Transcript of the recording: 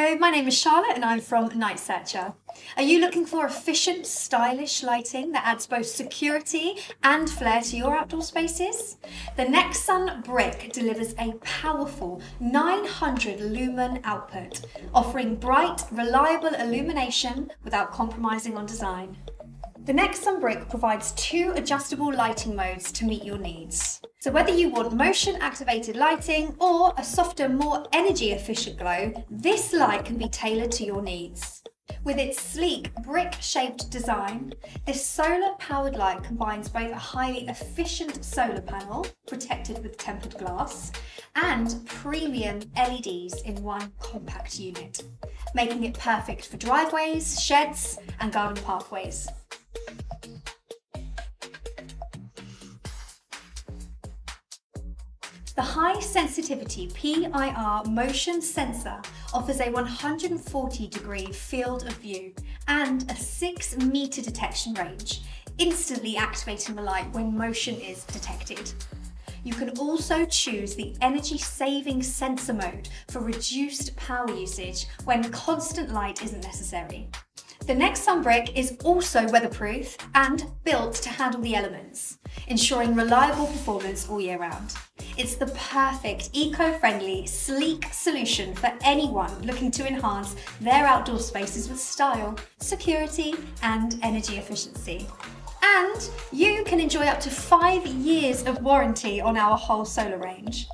Hello, my name is Charlotte and I'm from NightSearcher. Are you looking for efficient, stylish lighting that adds both security and flair to your outdoor spaces? The NexSun Brick delivers a powerful 900 lumen output, offering bright, reliable illumination without compromising on design. The NexSun Brick provides 2 adjustable lighting modes to meet your needs. So whether you want motion-activated lighting or a softer, more energy-efficient glow, this light can be tailored to your needs. With its sleek, brick-shaped design, this solar-powered light combines both a highly efficient solar panel, protected with tempered glass, and premium LEDs in one compact unit, making it perfect for driveways, sheds, and garden pathways. The high-sensitivity PIR motion sensor offers a 140-degree field of view and a 6-meter detection range, instantly activating the light when motion is detected. You can also choose the energy-saving sensor mode for reduced power usage when constant light isn't necessary. The NexSun Brick is also weatherproof and built to handle the elements, ensuring reliable performance all year round. It's the perfect eco-friendly, sleek solution for anyone looking to enhance their outdoor spaces with style, security, and energy efficiency. And you can enjoy up to 5 years of warranty on our whole solar range.